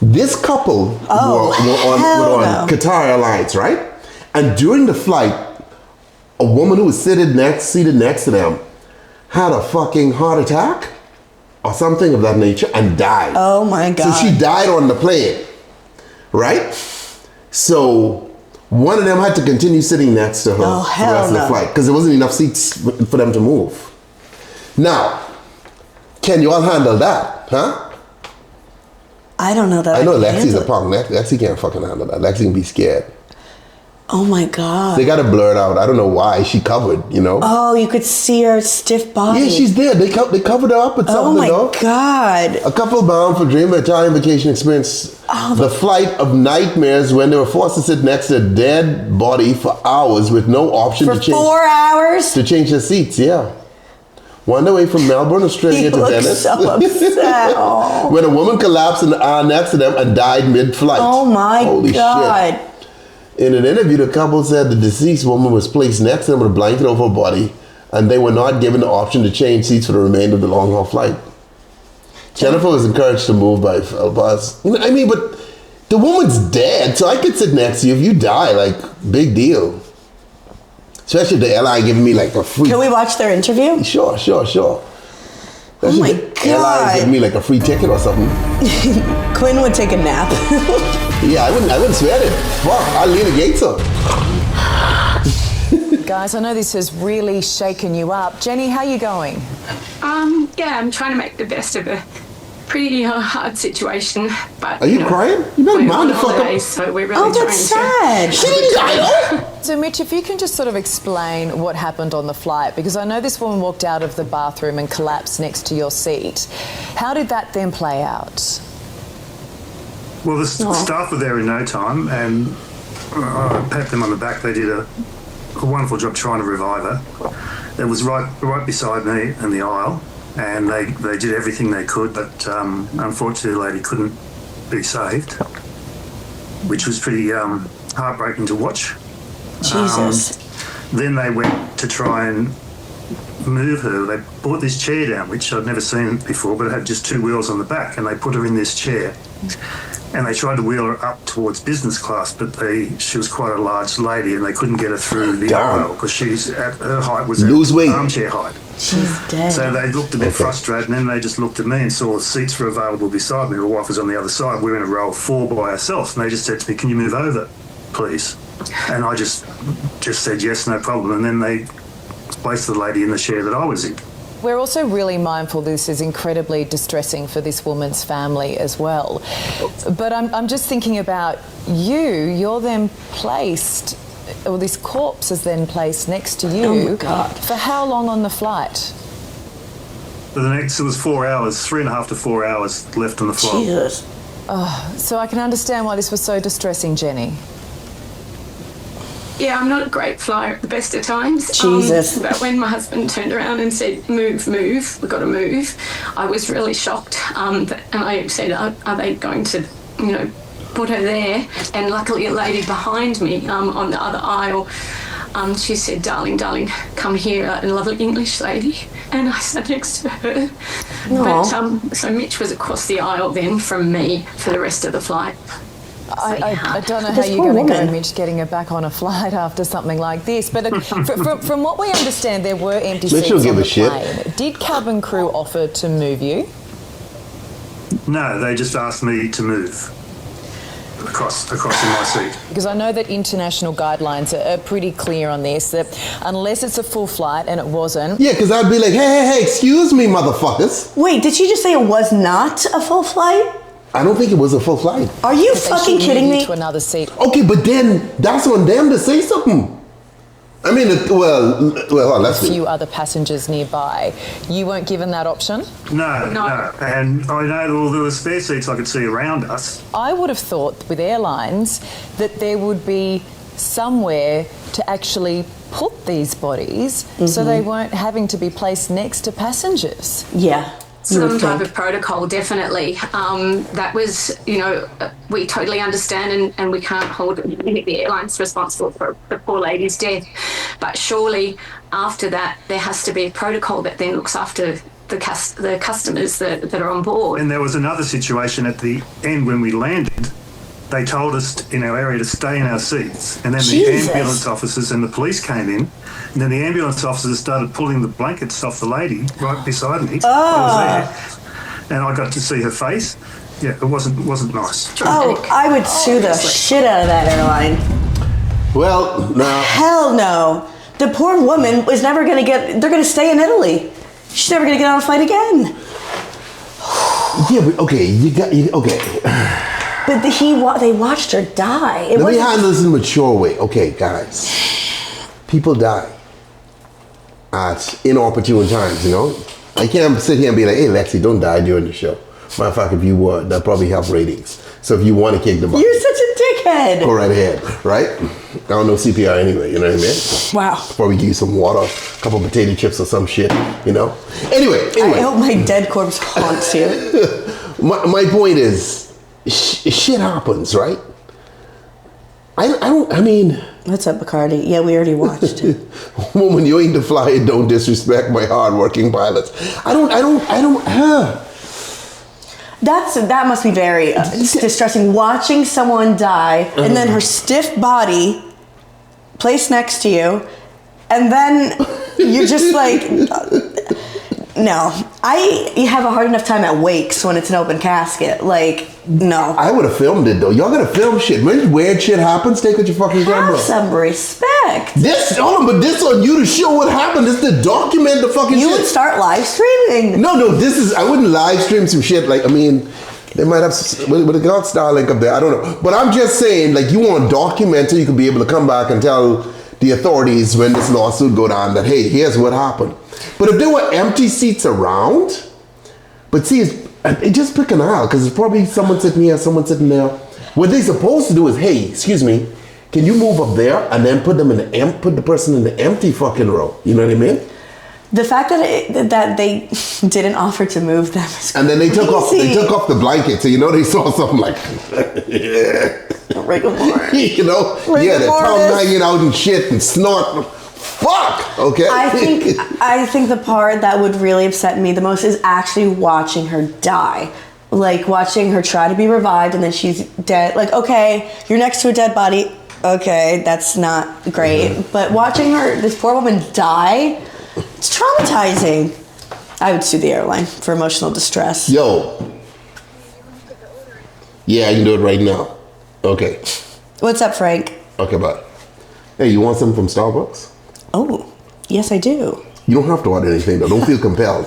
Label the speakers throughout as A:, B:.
A: This couple were on Qatar Airlines, right? And during the flight, a woman who was seated next to them had a fucking heart attack or something of that nature and died.
B: Oh my God.
A: So she died on the plane, right? So one of them had to continue sitting next to her
B: Oh,
A: for the rest of the flight because there wasn't enough seats for them to move. Now, can you all handle that, huh?
B: I don't know that
A: I know
B: can
A: Lexi's
B: handle
A: a punk. Lexi can't fucking handle that. Lexi can be scared.
B: Oh my God.
A: They got to blur it out. I don't know why. She covered, you know?
B: Oh, you could see her stiff body.
A: Yeah, she's there. They covered her up with something,
B: Oh my God.
A: A couple bound for dream Italian vacation experience the flight of nightmares when they were forced to sit next to a dead body for hours with no option
B: for
A: to change.
B: 4 hours?
A: To change their seats, yeah. One way from Melbourne, Australia to Venice.
B: So upset. Oh.
A: When a woman collapsed in the aisle next to them and died mid-flight.
B: Oh my
A: Holy
B: God.
A: shit. In an interview, the couple said the deceased woman was placed next to them with a blanket over her body, and they were not given the option to change seats for the remainder of the long-haul flight. Jennifer was encouraged to move by a bus. You know, I mean, but the woman's dead, so I could sit next to you. If you die, like, big deal. Especially if the airline giving me like a free...
B: Can we watch their interview?
A: Sure.
B: Oh my
A: The airline giving me like a free ticket or something.
B: Quinn would take a nap.
A: Yeah, I wouldn't sweat it. Fuck, I'll leave the gates up.
C: Guys, I know this has really shaken you up. Jenny, how are you going?
D: Yeah, I'm trying to make the best of a pretty hard situation. But
A: Are you crying? You better mind the fuck up.
D: So we're really
B: Oh, that's sad. She didn't die.
C: So, Mitch, if you can just sort of explain what happened on the flight, because I know this woman walked out of the bathroom and collapsed next to your seat. How did that then play out?
E: Well, the staff were there in no time, and I pat them on the back. They did a wonderful job trying to revive her. It was right beside me in the aisle, and they did everything they could, but unfortunately the lady couldn't be saved, which was pretty heartbreaking to watch.
B: Jesus.
E: Then they went to try and move her. They brought this chair down, which I'd never seen before, but it had just 2 wheels on the back, and they put her in this chair. And they tried to wheel her up towards business class, but she was quite a large lady, and they couldn't get her through the aisle because her height was armchair height.
B: She's dead.
E: So they looked a bit frustrated, and then they just looked at me and saw the seats were available beside me. My wife was on the other side. We were in a row of 4 by ourselves, and they just said to me, "Can you move over, please?" And I just said yes, no problem. And then they placed the lady in the chair that I was in.
C: We're also really mindful this is incredibly distressing for this woman's family as well. But I'm just thinking about you're then placed, or this corpse is then placed next to you.
B: Oh my God.
C: For how long on the flight?
E: For the next, it was 4 hours, 3.5 to 4 hours left on the flight.
B: Jesus.
C: So I can understand why this was so distressing, Jenny.
D: Yeah, I'm not a great flyer at the best of times.
B: Jesus.
D: But when my husband turned around and said, move, we've got to move, I was really shocked. And I said, are they going to, put her there? And luckily a lady behind me on the other aisle, she said, darling, come here, a lovely English lady. And I sat next to her.
B: Aww.
D: But so Mitch was across the aisle then from me for the rest of the flight.
C: I don't know how
B: This
C: you're
B: poor
C: going to go,
B: woman.
C: Mitch, getting her back on a flight after something like this. But from what we understand, there were empty seats
A: will
C: on
A: give
C: the
A: a shit.
C: plane. Did cabin crew offer to move you?
E: No, they just asked me to move across in my seat.
C: Because I know that international guidelines are pretty clear on this, that unless it's a full flight, and it wasn't.
A: Yeah, because I'd be like, hey, excuse me, motherfuckers.
B: Wait, did she just say it was not a full flight?
A: I don't think it was a full flight.
B: Are you
C: They
B: fucking
C: should
B: kidding
C: move you
B: me?
C: to another seat.
A: Okay, but then that's on them to say something. I mean, let's
C: A
A: see.
C: few other passengers nearby. You weren't given that option?
E: No. And I know there were spare seats I could see around us.
C: I would have thought with airlines that there would be somewhere to actually put these bodies so they weren't having to be placed next to passengers.
B: Yeah.
D: Some type of protocol, definitely. That was, we totally understand and we can't hold the airlines responsible for the poor lady's death. But surely after that, there has to be a protocol that then looks after the customers that are on board.
E: And there was another situation at the end when we landed. They told us in our area to stay in our seats, and then
B: Jesus.
E: the ambulance officers and the police came in, and then the ambulance officers started pulling the blankets off the lady right beside me. I was there, and I got to see her face. Yeah, it wasn't nice.
B: Oh, I would sue the shit out of that airline.
A: Well, no.
B: Hell no. The poor woman was never going to they're going to stay in Italy. She's never going to get on a flight again.
A: Yeah, but okay, okay.
B: But they watched her die.
A: Let me handle this in a mature way. Okay, guys. People die at inopportune times, you know? I can't sit here and be like, hey, Lexi, don't die during the show. Matter of fact, if you would, that'd probably help ratings. So if you want to kick the butt,
B: You're such a dickhead.
A: go right ahead, right? I don't know CPR anyway, you know what I mean?
B: Wow.
A: Probably give you some water, a couple potato chips or some shit, you know? Anyway.
B: I hope my dead corpse haunts you.
A: My point is, shit happens, right? I mean...
B: What's up, Bacardi? Yeah, we already watched it.
A: Woman, you ain't the flyer, don't disrespect my hardworking pilots.
B: That must be very distressing. Watching someone die and then her stiff body placed next to you, and then you're just like, no. I have a hard enough time at wakes when it's an open casket. Like, no.
A: I would have filmed it though. Y'all gotta film shit. When weird shit happens, take with your fucking camera.
B: Have some respect.
A: This on you to show what happened. This to document the fucking
B: You
A: shit.
B: would start live streaming.
A: No, I wouldn't live stream some shit. Like, I mean, they might have, with a God Starlink up there, I don't know. But I'm just saying, like, you want to document so you can be able to come back and tell the authorities when this lawsuit go down that, hey, here's what happened. But if there were empty seats around, but see, it just pick an aisle, because it's probably someone sitting here, someone sitting there. What they're supposed to do is, hey, excuse me, can you move up there and then put the person in the empty fucking row? You know what I mean?
B: The fact that they didn't offer to move them is
A: And then they took
B: crazy.
A: off the blanket, so you know they saw something like, yeah.
B: Rigor mortis.
A: You know, yeah, the tongue hanging out and shit and snort. Fuck. Okay.
B: I think the part that would really upset me the most is actually watching her die. Like watching her try to be revived and then she's dead. Like, okay, you're next to a dead body. Okay, that's not great. Mm-hmm. But watching this poor woman die, it's traumatizing. I would sue the airline for emotional distress.
A: Yo. Yeah, I can do it right now. Okay.
B: What's up, Frank?
A: Okay, bye. Hey, you want something from Starbucks?
B: Oh, yes, I do.
A: You don't have to order anything, though. Don't feel compelled.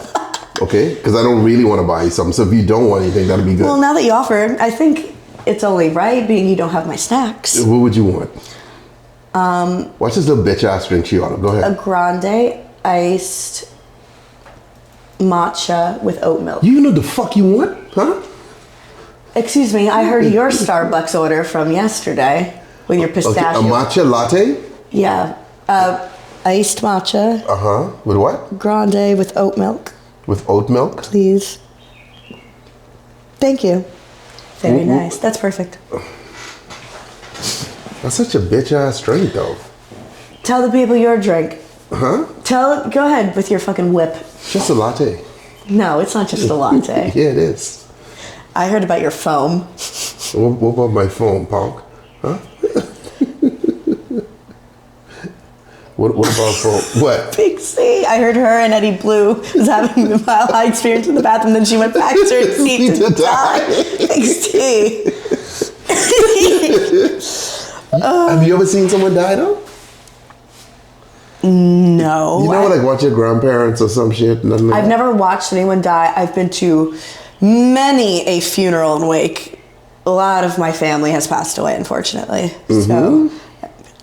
A: Okay? Because I don't really want to buy you something. So if you don't want anything, that'll be good.
B: Well, now that you offered, I think it's only right, being you don't have my snacks.
A: What would you want? Watch this little bitch ass drink she ordered. Go ahead.
B: A grande iced matcha with oat milk.
A: You know the fuck you want? Huh?
B: Excuse me, I heard your Starbucks order from yesterday with your pistachio.
A: Okay, a matcha latte?
B: Yeah. Iced matcha.
A: Uh-huh. With what?
B: Grande with oat milk.
A: With oat milk?
B: Please. Thank you. Very nice. That's perfect.
A: That's such a bitch ass drink, though.
B: Tell the people your drink.
A: Huh?
B: Go ahead with your fucking whip.
A: Just a latte.
B: No, it's not just a latte.
A: Yeah, it is.
B: I heard about your foam.
A: What about my phone, punk? Huh? What about phone? What?
B: Big C. I heard her and Eddie Blue was having a mile high experience in the bathroom, then she went back to her seat to die. Big C.
A: Have you ever seen someone die, though?
B: No.
A: You know, like watch your grandparents or some shit? Nothing like
B: I've never watched anyone die. I've been to many a funeral and wake. A lot of my family has passed away, unfortunately.
A: Mm-hmm.
B: So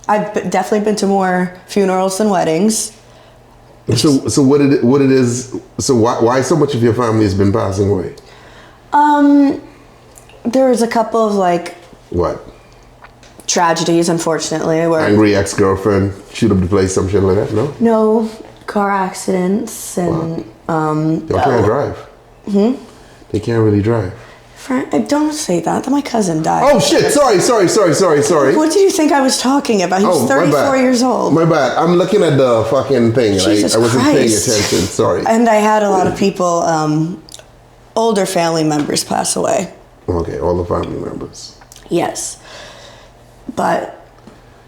B: I've definitely been to more funerals than weddings.
A: So what it is? So why so much of your family has been passing away?
B: There was a couple of like
A: What?
B: tragedies, unfortunately, where
A: Angry ex-girlfriend shoot up the place, some shit like that. No.
B: car accidents and
A: They can't drive. They can't really drive.
B: Don't say that. My cousin died.
A: Oh shit! Sorry.
B: What did you think I was talking about? He was 34 years old.
A: My bad. I'm looking at the fucking thing, and
B: Jesus
A: I wasn't paying
B: Christ.
A: attention. Sorry.
B: And I had a lot of people, older family members pass away.
A: Okay, all the family members.
B: Yes. But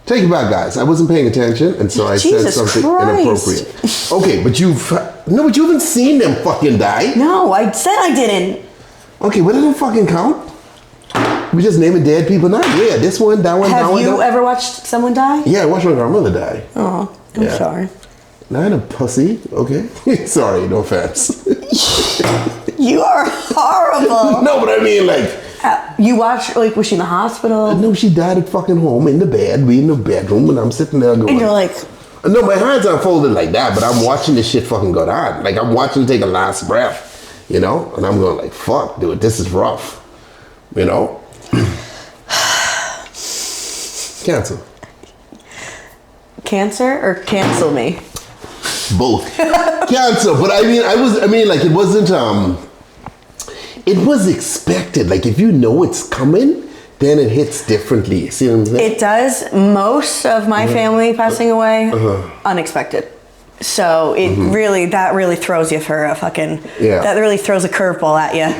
A: take it back, guys. I wasn't paying attention, and so I said something inappropriate. Okay, but you haven't seen them fucking die.
B: No, I said I didn't.
A: Okay, but it don't fucking count. We just naming dead people now. Yeah, this one, that one, that one.
B: Have you ever watched someone die?
A: Yeah, I watched my grandmother die.
B: Oh, I'm sorry.
A: Not a pussy, okay? Sorry, no offense.
B: You are horrible.
A: No, but I mean, like...
B: you watched, like, was she in the hospital?
A: No, she died at fucking home in the bed. We in the bedroom, and I'm sitting there going...
B: And you're like...
A: No, my hands aren't folded like that, but I'm watching this shit fucking go down. Like, I'm watching her take a last breath, you know? And I'm going like, fuck, dude, this is rough. You know? Cancel.
B: Cancer or cancel me?
A: Both. Cancel. But it wasn't, it was expected. Like, if you know it's coming, then it hits differently. See what I'm saying?
B: It does. Most of my family passing away, unexpected. So it really throws you for a fucking, that really throws a curveball at you.